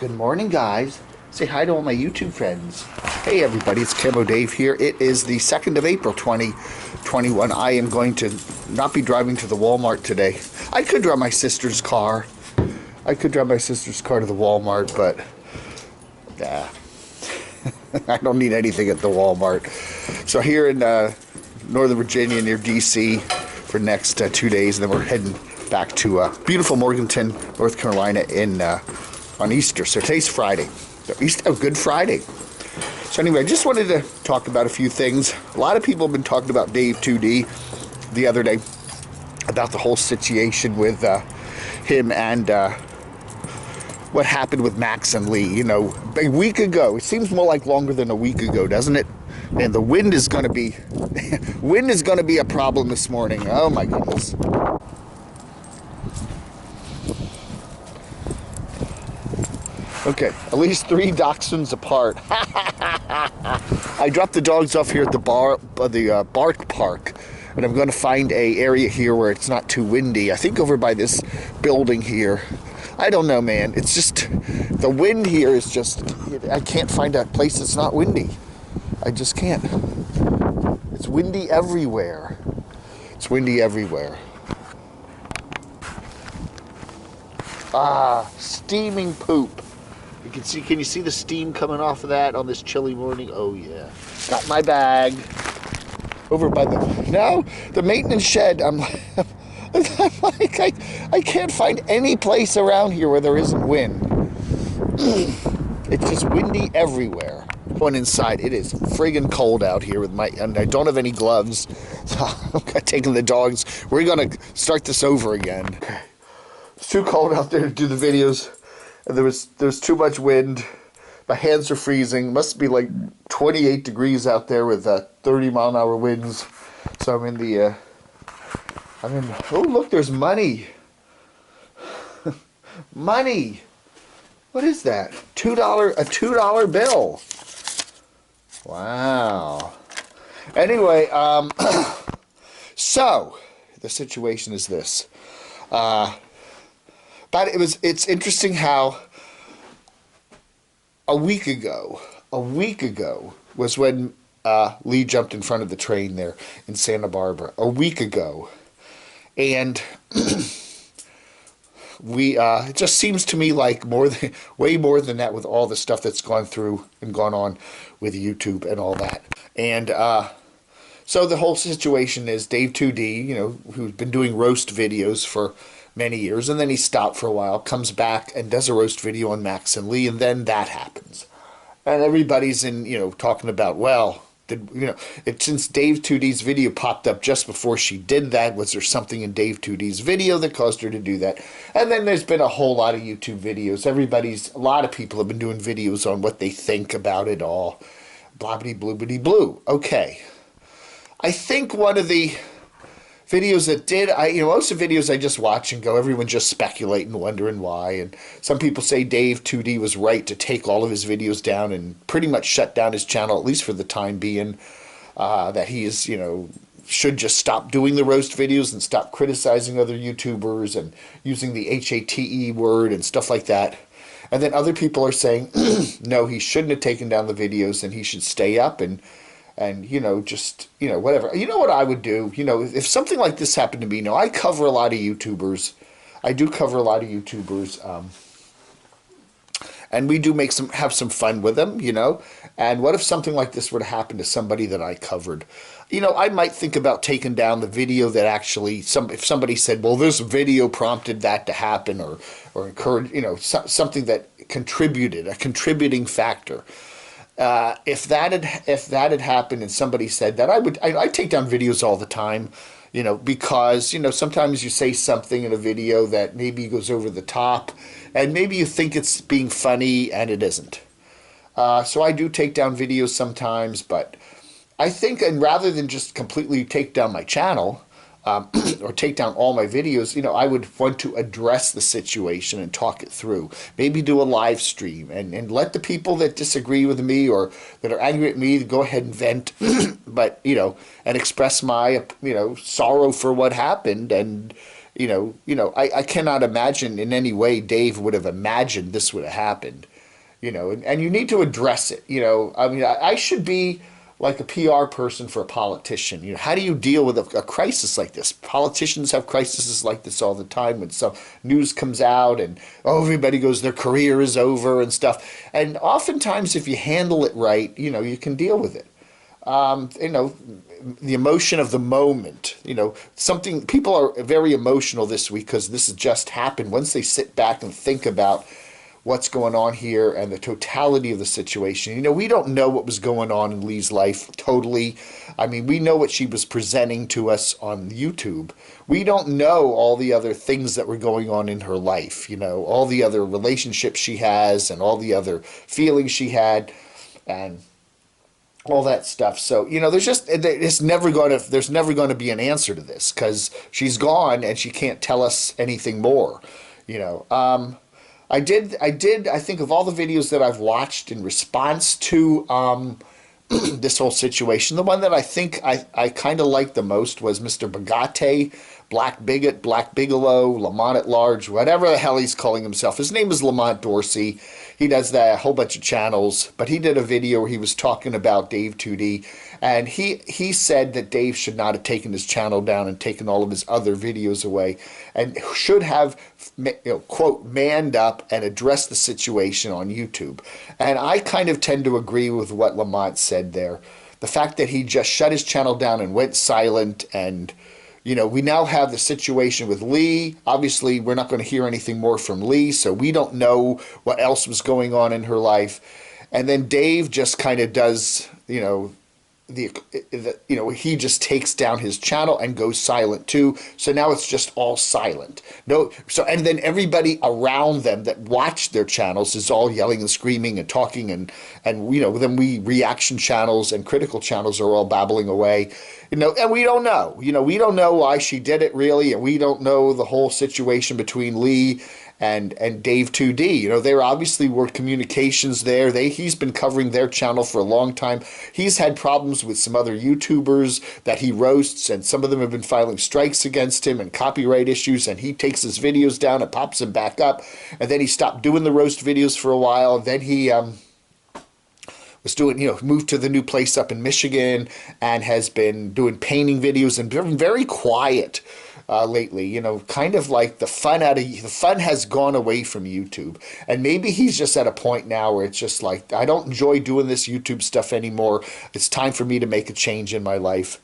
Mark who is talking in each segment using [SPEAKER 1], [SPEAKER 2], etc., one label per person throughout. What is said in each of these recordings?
[SPEAKER 1] Good morning, guys. Say hi to all my YouTube friends. Hey, everybody, it's Camo Dave here. It is the 2nd of April, 2021. I am going to not be driving to the Walmart today. I could drive my sister's car. to the Walmart, but nah. I don't need anything at the Walmart. So here in Northern Virginia near DC for the next 2 days, and then we're heading back to beautiful Morganton, North Carolina on Easter. So today's Friday. Good Friday. So anyway, I just wanted to talk about a few things. A lot of people have been talking about Dave 2D the other day, about the whole situation with him and what happened with Max and Lee. You know, a week ago. It seems more like longer than a week ago, doesn't it? And the wind is going to be a problem this morning. Oh my goodness. Okay, at least 3 dachshunds apart. I dropped the dogs off here at the Bark Park, and I'm going to find a area here where it's not too windy. I think over by this building here. I don't know, man. It's just, the wind here is just, I can't find a place that's not windy. I just can't. It's windy everywhere. It's windy everywhere. Ah, steaming poop. Can you see the steam coming off of that on this chilly morning? Oh yeah. Got my bag over by the maintenance shed. I'm like, I can't find any place around here where there isn't wind. It's just windy everywhere. Going inside, it is friggin' cold out here and I don't have any gloves. So I'm taking the dogs. We're gonna start this over again. Okay. It's too cold out there to do the videos. And there's too much wind. My hands are freezing. Must be like 28 degrees out there with 30-mile-an-hour winds. So I'm in oh look, there's money. Money. What is that? A $2 bill. Wow. Anyway, so the situation is this. But it's interesting how a week ago was when Lee jumped in front of the train there in Santa Barbara. A week ago. And it just seems to me like way more than that with all the stuff that's gone through and gone on with YouTube and all that. And so the whole situation is Dave 2D, you know, who's been doing roast videos for many years, and then he stopped for a while, comes back and does a roast video on Max and Lee, and then that happens. And everybody's talking about, well, since Dave 2D's video popped up just before she did that, was there something in Dave 2D's video that caused her to do that? And then there's been a whole lot of YouTube videos. A lot of people have been doing videos on what they think about it all. Blobbity bloobity blue. Okay. I think one of the videos that did, most of the videos I just watch and go, everyone just speculating, wondering why. And some people say Dave 2D was right to take all of his videos down and pretty much shut down his channel, at least for the time being. That he is, should just stop doing the roast videos and stop criticizing other YouTubers and using the HATE word and stuff like that. And then other people are saying, no, he shouldn't have taken down the videos and he should stay up and whatever. You know what I would do? If something like this happened to me, I cover a lot of YouTubers. I do cover a lot of YouTubers. And we do have some fun with them, And what if something like this were to happen to somebody that I covered? I might think about taking down the video that actually, if somebody said, well, this video prompted that to happen or encouraged, something that contributed, a contributing factor. If that had happened and somebody said that, I take down videos all the time, because sometimes you say something in a video that maybe goes over the top, and maybe you think it's being funny and it isn't. So I do take down videos sometimes, but I think, and rather than just completely take down my channel, or take down all my videos, I would want to address the situation and talk it through. Maybe do a live stream and let the people that disagree with me or that are angry at me go ahead and vent, but, and express my, sorrow for what happened. And, I cannot imagine in any way Dave would have imagined this would have happened. and you need to address it. I mean, I should be like a PR person for a politician. How do you deal with a crisis like this? Politicians have crises like this all the time when some news comes out and everybody goes, their career is over and stuff. And oftentimes, if you handle it right, you can deal with it. The emotion of the moment, something people are very emotional this week because this has just happened. Once they sit back and think about what's going on here and the totality of the situation. We don't know what was going on in Lee's life totally. I mean, we know what she was presenting to us on YouTube. We don't know all the other things that were going on in her life, all the other relationships she has and all the other feelings she had and all that stuff. So, there's never going to be an answer to this because she's gone and she can't tell us anything more, I think of all the videos that I've watched in response to this whole situation, the one that I think I kind of liked the most was Mr. Bagate, Black Bigot, Black Bigelow, Lamont at Large, whatever the hell he's calling himself. His name is Lamont Dorsey. He does that, a whole bunch of channels, but he did a video where he was talking about Dave 2D, and he said that Dave should not have taken his channel down and taken all of his other videos away, and should have, quote, manned up and addressed the situation on YouTube. And I kind of tend to agree with what Lamont said there. The fact that he just shut his channel down and went silent, and we now have the situation with Lee. Obviously, we're not going to hear anything more from Lee, so we don't know what else was going on in her life. And then Dave just kind of does, he just takes down his channel and goes silent too. So now it's just all silent. And then everybody around them that watch their channels is all yelling and screaming and talking, and then we reaction channels and critical channels are all babbling away. And we don't know. We don't know why she did it really, and we don't know the whole situation between Lee and Dave 2D. There obviously were communications there. He's been covering their channel for a long time. He's had problems with some other YouTubers that he roasts, and some of them have been filing strikes against him and copyright issues, and he takes his videos down and pops them back up. And then he stopped doing the roast videos for a while. Then he was doing, moved to the new place up in Michigan and has been doing painting videos and been very quiet lately. Kind of like the fun has gone away from YouTube. And maybe he's just at a point now where it's just like, I don't enjoy doing this YouTube stuff anymore. It's time for me to make a change in my life.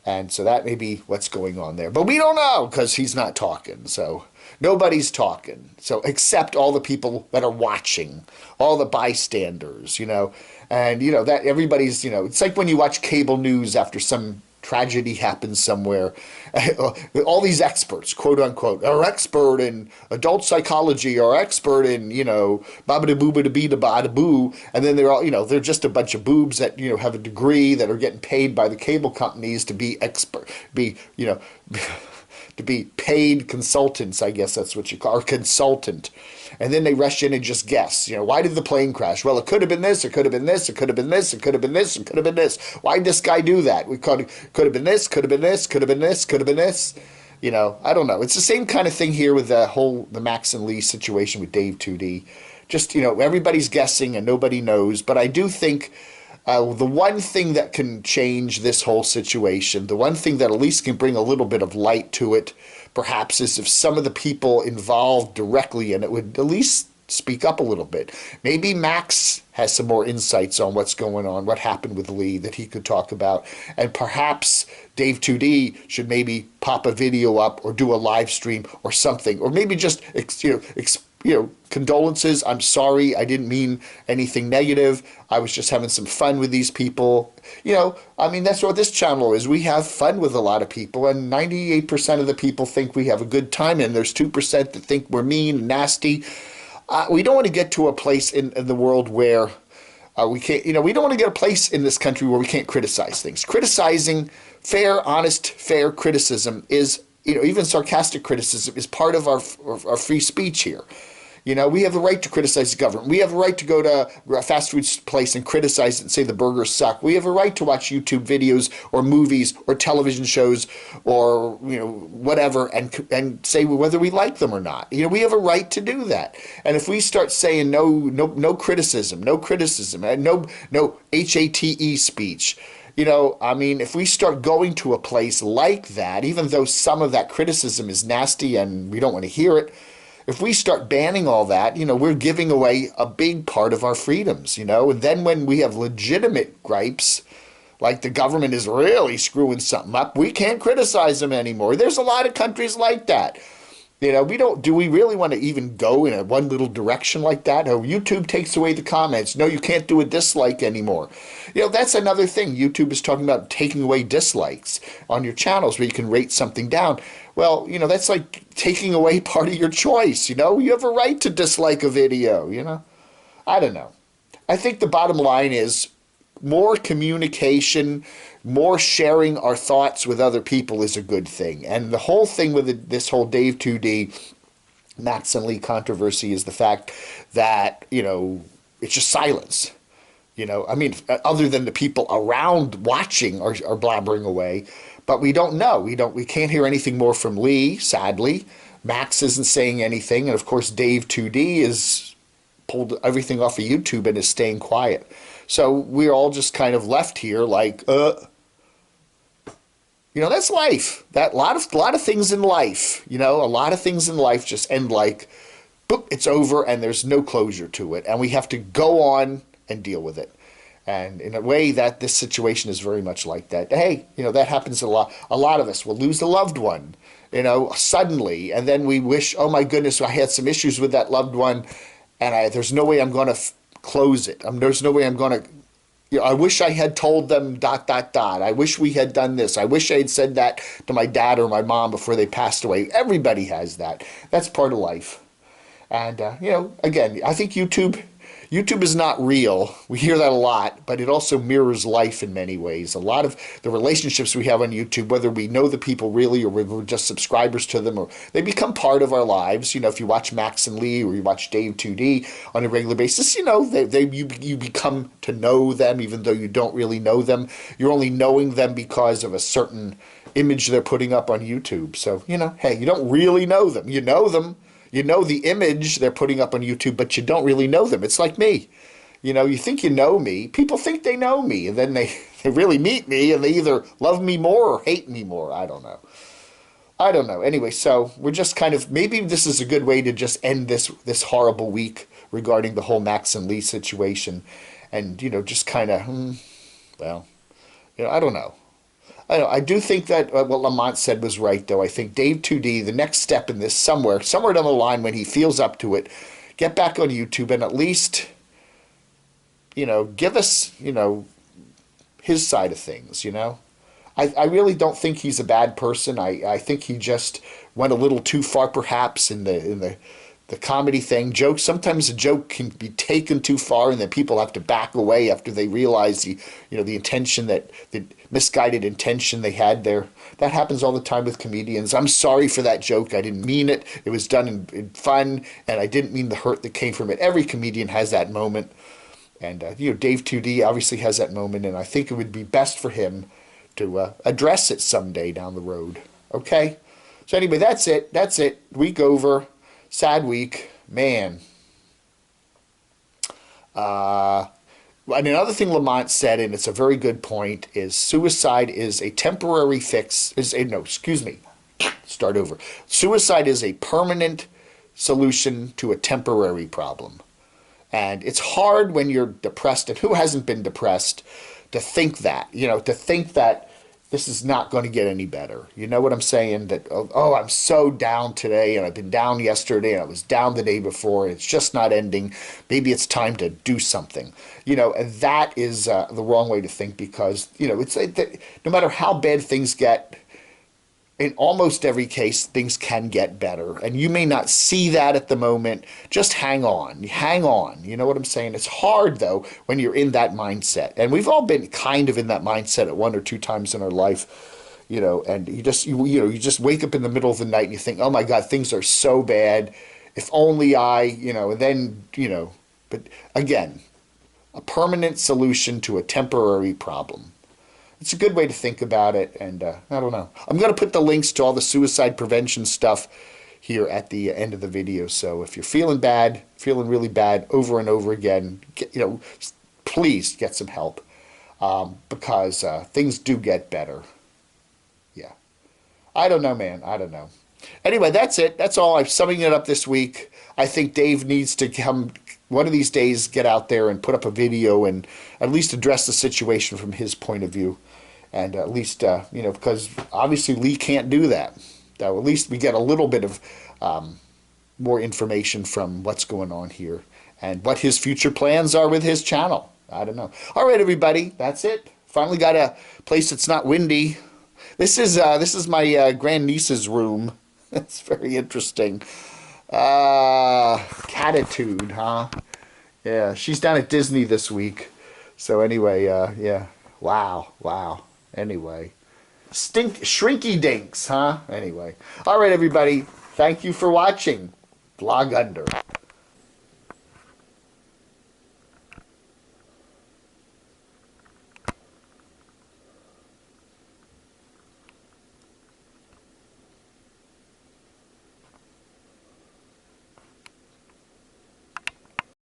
[SPEAKER 1] And so that may be what's going on there. But we don't know because he's not talking. So nobody's talking. So except all the people that are watching, all the bystanders, And, that everybody's, it's like when you watch cable news after some tragedy happens somewhere. All these experts, quote unquote, are expert in adult psychology, or expert in, baba-da-boo-ba-da-bee-da-ba-da-boo. And then they're all, they're just a bunch of boobs that, have a degree that are getting paid by the cable companies to be expert, to be paid consultants, I guess that's what you call, or consultant. And then they rush in and just guess. Why did the plane crash? Well, it could have been this, it could have been this, it could have been this, it could have been this, it could have been this. Why did this guy do that? We could have been this, could have been this, could have been this, could have been this. I don't know. It's the same kind of thing here with the Max and Lee situation with Dave 2D. Just, everybody's guessing and nobody knows. But I do think the one thing that can change this whole situation, the one thing that at least can bring a little bit of light to it, perhaps, is if some of the people involved directly in it would at least speak up a little bit. Maybe Max has some more insights on what's going on, what happened with Lee that he could talk about. And perhaps Dave 2D should maybe pop a video up or do a live stream or something. Or maybe just, condolences. I'm sorry. I didn't mean anything negative. I was just having some fun with these people. That's what this channel is. We have fun with a lot of people, and 98% of the people think we have a good time, and there's 2% that think we're mean and nasty. We don't want to get to a place in the world where we can't, we don't want to get a place in this country where we can't criticize things. Criticizing, honest, fair criticism is, even sarcastic criticism is part of our free speech here. You know, we have a right to criticize the government. We have a right to go to a fast food place and criticize it and say the burgers suck. We have a right to watch YouTube videos or movies or television shows or, you know, whatever, and say whether we like them or not. You know, we have a right to do that. And if we start saying no criticism, and no HATE speech, you know, I mean, if we start going to a place like that, even though some of that criticism is nasty and we don't want to hear it, if we start banning all that, you know, we're giving away a big part of our freedoms, you know. And then when we have legitimate gripes, like the government is really screwing something up, we can't criticize them anymore. There's a lot of countries like that. You know, do we really want to even go in a one little direction like that? Oh, YouTube takes away the comments. No, you can't do a dislike anymore. You know, that's another thing. YouTube is talking about taking away dislikes on your channels where you can rate something down. Well, you know, that's like taking away part of your choice, you know? You have a right to dislike a video, you know? I don't know. I think the bottom line is more communication, more sharing our thoughts with other people is a good thing. And the whole thing with this whole Dave 2D, Max and Lee controversy is the fact that, you know, it's just silence. You know, I mean, other than the people around watching are blabbering away, but we don't know. We can't hear anything more from Lee, sadly. Max isn't saying anything, and of course Dave 2D is pulled everything off of YouTube and is staying quiet. So we're all just kind of left here like, you know, that's life. That a lot of things in life, you know, a lot of things in life just end like, boop, it's over and there's no closure to it, and we have to go on and deal with it. And in a way that this situation is very much like that. Hey, you know, that happens a lot. A lot of us will lose a loved one, you know, suddenly, and then we wish, oh my goodness, I had some issues with that loved one, and there's no way I'm going to close it. There's no way I'm going to, you know, I wish I had told them ... I wish we had done this. I wish I had said that to my dad or my mom before they passed away. Everybody has that. That's part of life. And, you know, again, I think YouTube is not real. We hear that a lot, but it also mirrors life in many ways. A lot of the relationships we have on YouTube, whether we know the people really or we're just subscribers to them, or they become part of our lives. You know, if you watch Max and Lee or you watch Dave 2D on a regular basis, you know, you become to know them even though you don't really know them. You're only knowing them because of a certain image they're putting up on YouTube. So, you know, hey, you don't really know them. You know them. You know the image they're putting up on YouTube, but you don't really know them. It's like me. You know, you think you know me. People think they know me, and then they really meet me, and they either love me more or hate me more. I don't know. Anyway, so we're just kind of, maybe this is a good way to just end this horrible week regarding the whole Max and Lee situation. And, you know, just kind of, well, you know, I don't know. I do think that what Lamont said was right, though. I think Dave 2D, the next step in this somewhere down the line when he feels up to it, get back on YouTube and at least, you know, give us, you know, his side of things, you know. I really don't think he's a bad person. I think he just went a little too far, perhaps, in the comedy thing. Sometimes a joke can be taken too far, and then people have to back away after they realize the intention, the misguided intention they had there. That happens all the time with comedians. I'm sorry for that joke. I didn't mean it. It was done in fun, and I didn't mean the hurt that came from it. Every comedian has that moment, and you know, Dave 2D obviously has that moment, and I think it would be best for him to address it someday down the road. Okay? So anyway, that's it. Week over. Sad week, man. And another thing Lamont said, and it's a very good point, is suicide is a temporary fix. Start over. Suicide is a permanent solution to a temporary problem. And it's hard when you're depressed, and who hasn't been depressed, to think that, this is not going to get any better. You know what I'm saying? That, oh, I'm so down today, and I've been down yesterday, and I was down the day before, and it's just not ending. Maybe it's time to do something. You know, and that is the wrong way to think, because, you know, it's no matter how bad things get, in almost every case, things can get better. And you may not see that at the moment. Just hang on. Hang on. You know what I'm saying? It's hard, though, when you're in that mindset. And we've all been kind of in that mindset at one or two times in our life. You know, and you just wake up in the middle of the night and you think, oh, my God, things are so bad. if only I, and then, but again, a permanent solution to a temporary problem. It's a good way to think about it, and I don't know. I'm going to put the links to all the suicide prevention stuff here at the end of the video, so if you're feeling bad, feeling really bad over and over again, please get some help, because things do get better. Yeah. I don't know, man. I don't know. Anyway, that's it. That's all. I'm summing it up this week. I think Dave needs to come one of these days, get out there and put up a video and at least address the situation from his point of view. And at least, because obviously Lee can't do that. At least we get a little bit of more information from what's going on here and what his future plans are with his channel. I don't know. All right, everybody. That's it. Finally got a place that's not windy. This is my grandniece's room. It's very interesting. Catitude, huh? Yeah, she's down at Disney this week. So anyway, yeah. Wow. Anyway. Shrinky dinks, huh? Anyway. All right, everybody. Thank you for watching. Vlog Under.